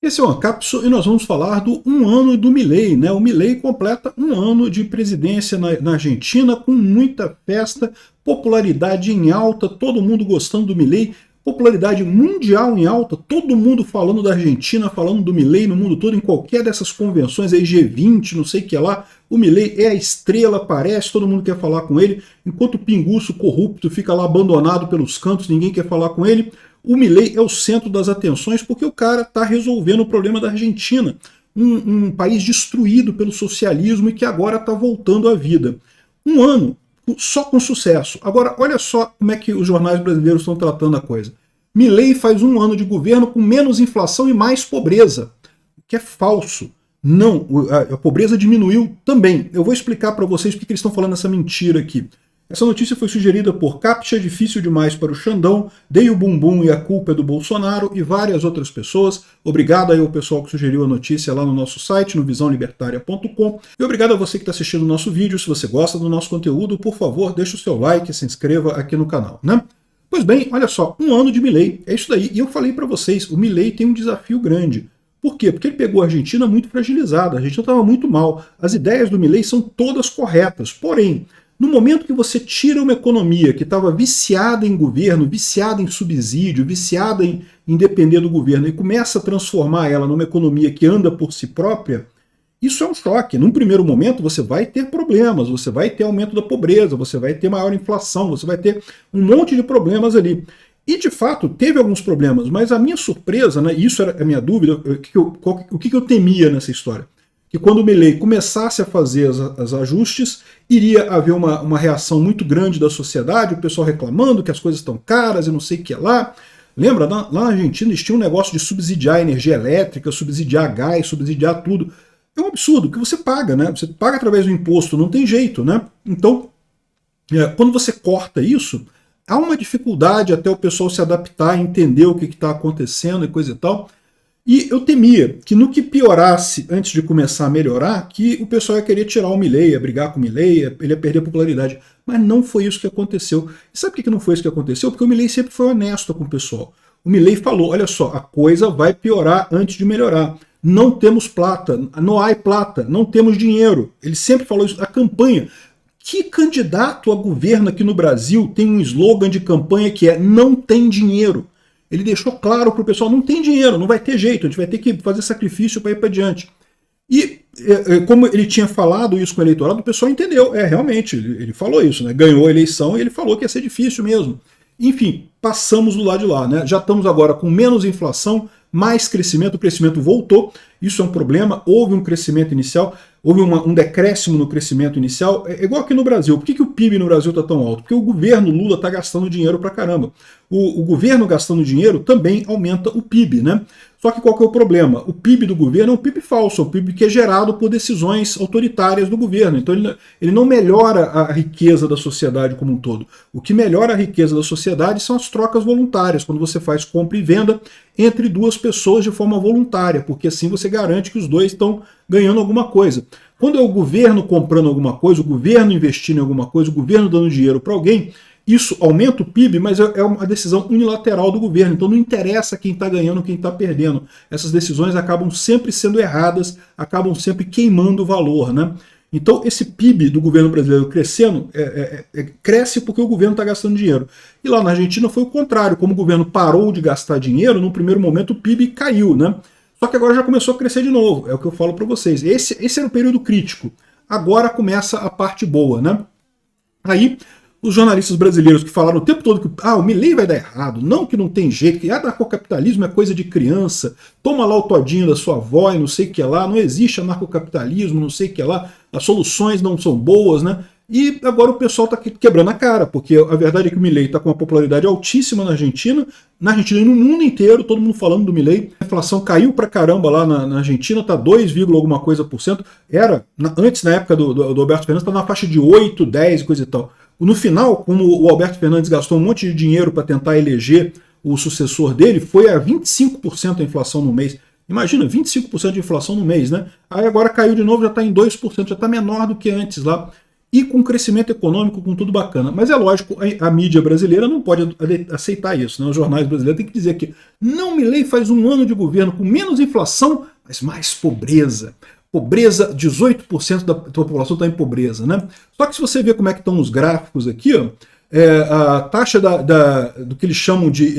Esse é o Ancapso e nós vamos falar do um ano do Milei, né? O Milei completa um ano de presidência na Argentina com muita festa, popularidade em alta, todo mundo gostando do Milei, popularidade mundial em alta, todo mundo falando da Argentina, falando do Milei no mundo todo, em qualquer dessas convenções aí, G20, não sei o que lá, o Milei é a estrela, aparece, todo mundo quer falar com ele, enquanto o pinguço corrupto fica lá abandonado pelos cantos, ninguém quer falar com ele. O Milei é o centro das atenções porque o cara está resolvendo o problema da Argentina, um país destruído pelo socialismo e que agora está voltando à vida. Um ano só com sucesso. Agora, olha só como é que os jornais brasileiros estão tratando a coisa. Milei faz um ano de governo com menos inflação e mais pobreza, o que é falso. Não, a pobreza diminuiu também. Eu vou explicar para vocês porque eles estão falando essa mentira aqui. Essa notícia foi sugerida por Captcha, Difícil Demais para o Xandão, Dei o Bumbum e a Culpa é do Bolsonaro e várias outras pessoas. Obrigado aí ao pessoal que sugeriu a notícia lá no nosso site, no visãolibertaria.com. E obrigado a você que está assistindo o nosso vídeo. Se você gosta do nosso conteúdo, por favor, deixa o seu like e se inscreva aqui no canal, né? Pois bem, olha só, um ano de Milei, é isso daí. E eu falei para vocês, o Milei tem um desafio grande. Por quê? Porque ele pegou a Argentina muito fragilizada, a Argentina estava muito mal. As ideias do Milei são todas corretas, porém, no momento que você tira uma economia que estava viciada em governo, viciada em subsídio, viciada em depender do governo e começa a transformar ela numa economia que anda por si própria, isso é um choque. Num primeiro momento você vai ter problemas, você vai ter aumento da pobreza, você vai ter maior inflação, você vai ter um monte de problemas ali. E de fato teve alguns problemas, mas a minha surpresa, né, isso era a minha dúvida, o que eu temia nessa história? Que quando o Milei começasse a fazer os ajustes, iria haver uma reação muito grande da sociedade, o pessoal reclamando que as coisas estão caras e não sei o que lá. Lembra, lá na Argentina eles tinham um negócio de subsidiar energia elétrica, subsidiar gás, subsidiar tudo. É um absurdo, que você paga, né? Você paga através do imposto, não tem jeito, né? Então, quando você corta isso, há uma dificuldade até o pessoal se adaptar, entender o que está acontecendo e coisa e tal. E eu temia que no que piorasse antes de começar a melhorar, que o pessoal ia querer tirar o Milei, ia brigar com o Milei, ele ia perder a popularidade. Mas não foi isso que aconteceu. E sabe por que não foi isso que aconteceu? Porque o Milei sempre foi honesto com o pessoal. O Milei falou, olha só, a coisa vai piorar antes de melhorar. Não temos plata, não há plata, não temos dinheiro. Ele sempre falou isso. A campanha. Que candidato a governo aqui no Brasil tem um slogan de campanha que é não tem dinheiro? Ele deixou claro para o pessoal, não tem dinheiro, não vai ter jeito, a gente vai ter que fazer sacrifício para ir para diante. E como ele tinha falado isso com o eleitorado, o pessoal entendeu, realmente, ele falou isso, né? Ganhou a eleição e ele falou que ia ser difícil mesmo. Enfim, passamos do lado de lá, né? Já estamos agora com menos inflação, mais crescimento, o crescimento voltou, isso é um problema, houve um crescimento inicial, houve um decréscimo no crescimento inicial, é igual aqui no Brasil. Por que o PIB no Brasil está tão alto? Porque o governo Lula está gastando dinheiro pra caramba. O governo gastando dinheiro também aumenta o PIB, né? Só que qual que é o problema? O PIB do governo é um PIB falso, é um PIB que é gerado por decisões autoritárias do governo. Então ele não melhora a riqueza da sociedade como um todo. O que melhora a riqueza da sociedade são as trocas voluntárias, quando você faz compra e venda entre duas pessoas de forma voluntária, porque assim você garante que os dois estão ganhando alguma coisa. Quando é o governo comprando alguma coisa, o governo investindo em alguma coisa, o governo dando dinheiro para alguém, isso aumenta o PIB, mas é uma decisão unilateral do governo, então não interessa quem está ganhando, quem está perdendo. Essas decisões acabam sempre sendo erradas, acabam sempre queimando o valor, né? Então esse PIB do governo brasileiro crescendo, cresce porque o governo está gastando dinheiro. E lá na Argentina foi o contrário, como o governo parou de gastar dinheiro, no primeiro momento o PIB caiu, né? Só que agora já começou a crescer de novo, é o que eu falo para vocês. Esse era o período crítico, agora começa a parte boa, né? Aí os jornalistas brasileiros que falaram o tempo todo que o Milei vai dar errado, não que não tem jeito, que anarcocapitalismo é coisa de criança, toma lá o todinho da sua avó e não sei o que lá, não existe anarcocapitalismo, não sei o que lá, as soluções não são boas, né? E agora o pessoal está quebrando a cara, porque a verdade é que o Milei está com uma popularidade altíssima na Argentina e no mundo inteiro, todo mundo falando do Milei. A inflação caiu pra caramba lá na Argentina, está 2, alguma coisa por cento. Antes, na época do Alberto Fernandes, estava na faixa de 8, 10 e coisa e tal. No final, como o Alberto Fernandes gastou um monte de dinheiro para tentar eleger o sucessor dele, foi a 25% a inflação no mês. Imagina, 25% de inflação no mês, né? Aí agora caiu de novo, já está em 2%, já está menor do que antes lá. e com crescimento econômico, com tudo bacana. Mas é lógico, a mídia brasileira não pode aceitar isso, né? Os jornais brasileiros têm que dizer que não, Milei faz um ano de governo com menos inflação, mas mais pobreza. Pobreza, 18% da população está em pobreza, né? Só que se você ver como é que estão os gráficos aqui, ó, a taxa do que eles chamam de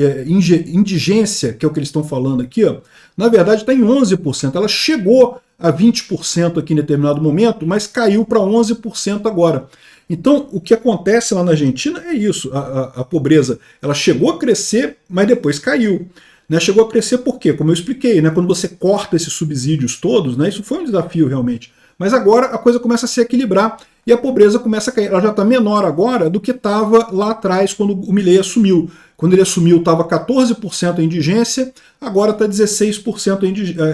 indigência, que é o que eles estão falando aqui, ó, na verdade está em 11%. Ela chegou a 20% aqui em determinado momento, mas caiu para 11% agora. Então, o que acontece lá na Argentina é isso, a pobreza ela chegou a crescer, mas depois caiu. Né? Chegou a crescer por quê? Como eu expliquei, né? Quando você corta esses subsídios todos, né? Isso foi um desafio realmente. Mas agora a coisa começa a se equilibrar e a pobreza começa a cair. Ela já está menor agora do que estava lá atrás quando o Milei assumiu. Quando ele assumiu estava 14% a indigência, agora está 16%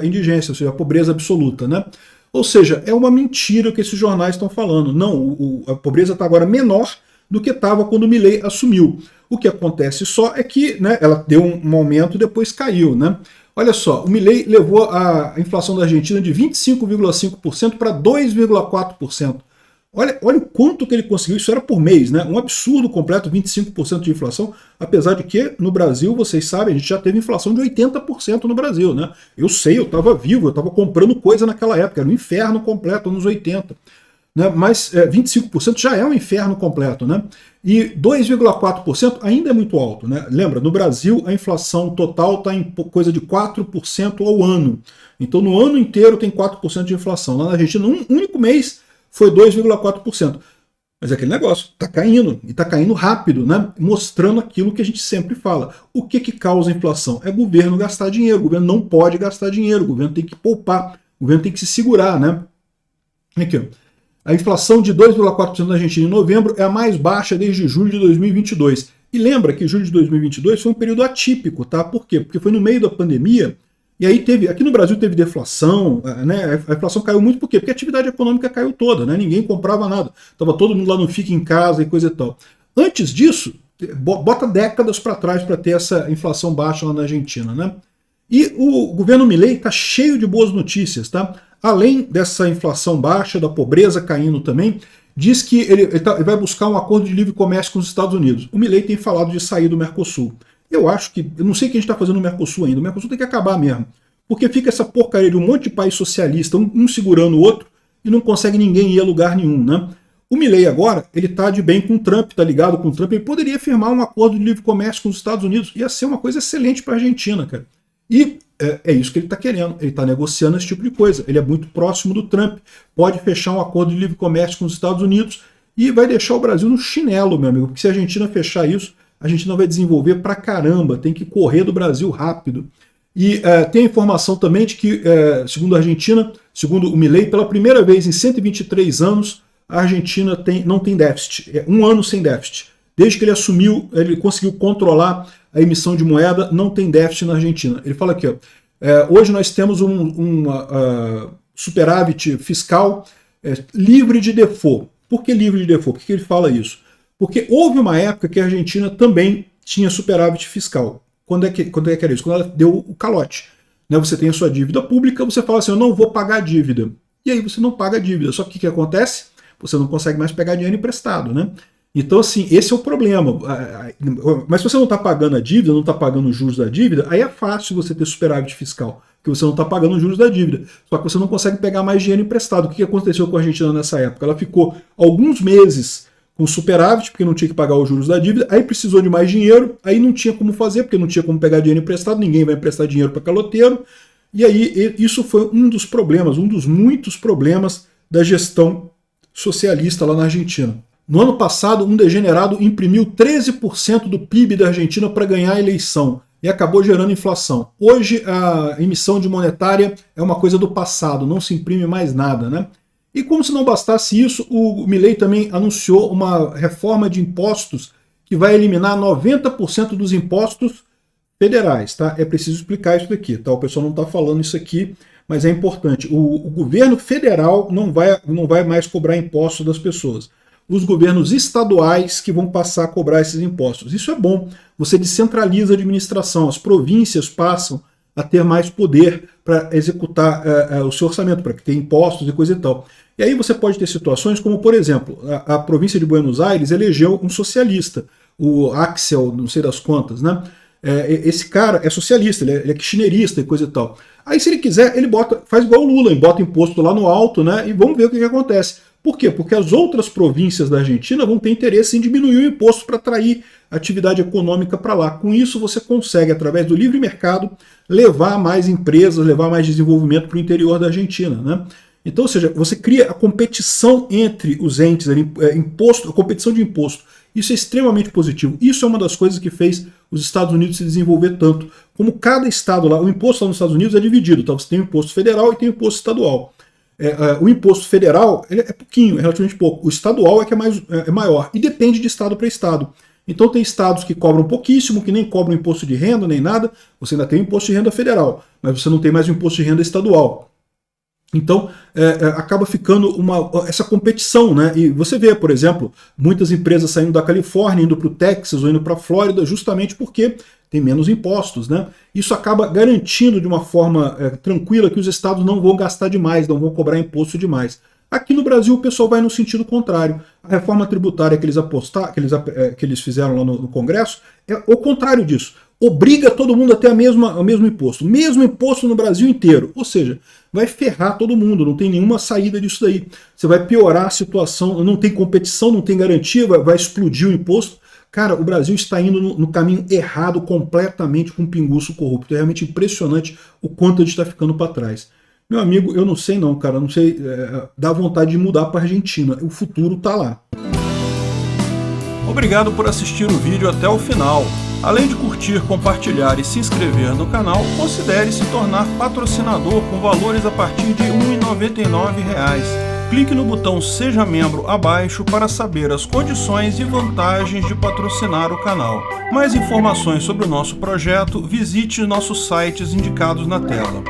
a indigência, ou seja, a pobreza absoluta. Né? Ou seja, é uma mentira que esses jornais estão falando. Não, a pobreza está agora menor do que estava quando o Milei assumiu. O que acontece só é que, né, ela deu um aumento e depois caiu. Né? Olha só, o Milei levou a inflação da Argentina de 25,5% para 2,4%. Olha o quanto que ele conseguiu, isso era por mês, né? Um absurdo completo, 25% de inflação, apesar de que no Brasil, vocês sabem, a gente já teve inflação de 80% no Brasil, né? Eu sei, eu estava vivo, eu estava comprando coisa naquela época, era um inferno completo, anos 80. Né? Mas 25% já é um inferno completo, né? E 2,4% ainda é muito alto, né? Lembra, no Brasil a inflação total está em coisa de 4% ao ano. Então no ano inteiro tem 4% de inflação. Lá na Argentina, um único mês foi 2,4%. Mas é aquele negócio, está caindo, e está caindo rápido, né? Mostrando aquilo que a gente sempre fala. O que causa a inflação? É o governo gastar dinheiro. O governo não pode gastar dinheiro, o governo tem que poupar, o governo tem que se segurar, né? Aqui, ó. A inflação de 2,4% na Argentina em novembro é a mais baixa desde julho de 2022. E lembra que julho de 2022 foi um período atípico, tá? Por quê? Porque foi no meio da pandemia, e aí aqui no Brasil teve deflação, né? A inflação caiu muito por quê? Porque a atividade econômica caiu toda, né? Ninguém comprava nada. Tava todo mundo lá no Fica em Casa e coisa e tal. Antes disso, bota décadas para trás para ter essa inflação baixa lá na Argentina, né? E o governo Milei está cheio de boas notícias, tá? Além dessa inflação baixa, da pobreza caindo também, diz que ele vai buscar um acordo de livre comércio com os Estados Unidos. O Milei tem falado de sair do Mercosul. Eu não sei o que a gente está fazendo no Mercosul ainda. O Mercosul tem que acabar mesmo. Porque fica essa porcaria de um monte de país socialista, um segurando o outro, e não consegue ninguém ir a lugar nenhum, né? O Milei agora, ele tá de bem com o Trump, tá ligado com o Trump, ele poderia firmar um acordo de livre comércio com os Estados Unidos. Ia ser uma coisa excelente para a Argentina, cara. E é isso que ele está querendo, ele está negociando esse tipo de coisa. Ele é muito próximo do Trump, pode fechar um acordo de livre comércio com os Estados Unidos e vai deixar o Brasil no chinelo, meu amigo, porque se a Argentina fechar isso, a Argentina vai desenvolver pra caramba, tem que correr do Brasil rápido. E tem a informação também de que, segundo a Argentina, segundo o Milei, pela primeira vez em 123 anos, a Argentina não tem déficit, é um ano sem déficit. Desde que ele assumiu, ele conseguiu controlar a emissão de moeda, não tem déficit na Argentina. Ele fala aqui, ó, hoje nós temos um superávit fiscal livre de default. Por que livre de default? Por que ele fala isso? Porque houve uma época que a Argentina também tinha superávit fiscal. Quando é que era isso? Quando ela deu o calote. Né? Você tem a sua dívida pública, você fala assim, eu não vou pagar a dívida. E aí você não paga a dívida. Só que o que acontece? Você não consegue mais pegar dinheiro emprestado, né? Então, assim, esse é o problema. Mas se você não está pagando a dívida, não está pagando os juros da dívida, aí é fácil você ter superávit fiscal, porque você não está pagando os juros da dívida. Só que você não consegue pegar mais dinheiro emprestado. O que aconteceu com a Argentina nessa época? Ela ficou alguns meses com superávit, porque não tinha que pagar os juros da dívida, aí precisou de mais dinheiro, aí não tinha como fazer, porque não tinha como pegar dinheiro emprestado, ninguém vai emprestar dinheiro para caloteiro, e aí isso foi um dos problemas, um dos muitos problemas da gestão socialista lá na Argentina. No ano passado, um degenerado imprimiu 13% do PIB da Argentina para ganhar a eleição e acabou gerando inflação. Hoje, a emissão de monetária é uma coisa do passado, não se imprime mais nada, né? E como se não bastasse isso, o Milei também anunciou uma reforma de impostos que vai eliminar 90% dos impostos federais, tá? É preciso explicar isso daqui, tá? O pessoal não está falando isso aqui, mas é importante. O governo federal não vai mais cobrar impostos das pessoas. Os governos estaduais que vão passar a cobrar esses impostos. Isso é bom, você descentraliza a administração, as províncias passam a ter mais poder para executar o seu orçamento, para ter impostos e coisa e tal. E aí você pode ter situações como, por exemplo, a província de Buenos Aires elegeu um socialista, o Axel, não sei das quantas, né? Esse cara é socialista, ele é kirchnerista e coisa e tal. Aí se ele quiser, ele faz igual o Lula, ele bota imposto lá no alto, né? E vamos ver o que acontece. Por quê? Porque as outras províncias da Argentina vão ter interesse em diminuir o imposto para atrair atividade econômica para lá. Com isso você consegue, através do livre mercado, levar mais empresas, levar mais desenvolvimento para o interior da Argentina, né? Então, ou seja, você cria a competição entre os entes, a competição de imposto. Isso é extremamente positivo. Isso é uma das coisas que fez os Estados Unidos se desenvolver tanto. Como cada estado lá, o imposto lá nos Estados Unidos é dividido. Então você tem o imposto federal e tem o imposto estadual. O imposto federal é pouquinho, é relativamente pouco. O estadual é que é maior. E depende de estado para estado. Então tem estados que cobram pouquíssimo, que nem cobram imposto de renda, nem nada. Você ainda tem o imposto de renda federal, mas você não tem mais o imposto de renda estadual. Então, acaba ficando essa competição, né? E você vê, por exemplo, muitas empresas saindo da Califórnia, indo para o Texas ou indo para a Flórida, justamente porque tem menos impostos, né? Isso acaba garantindo de uma forma tranquila que os estados não vão gastar demais, não vão cobrar imposto demais. Aqui no Brasil o pessoal vai no sentido contrário. A reforma tributária que eles fizeram lá no Congresso é o contrário disso. Obriga todo mundo a ter o mesmo imposto. Mesmo imposto no Brasil inteiro. Ou seja, vai ferrar todo mundo, não tem nenhuma saída disso daí. Você vai piorar a situação, não tem competição, não tem garantia, vai explodir o imposto. Cara, o Brasil está indo no caminho errado completamente com um pinguço corrupto. É realmente impressionante o quanto a gente está ficando para trás. Meu amigo, eu não sei não, cara, não sei, dá vontade de mudar para a Argentina. O futuro está lá. Obrigado por assistir o vídeo até o final. Além de curtir, compartilhar e se inscrever no canal, considere se tornar patrocinador com valores a partir de R$ 1,99. Clique no botão Seja Membro abaixo para saber as condições e vantagens de patrocinar o canal. Mais informações sobre o nosso projeto, visite nossos sites indicados na tela.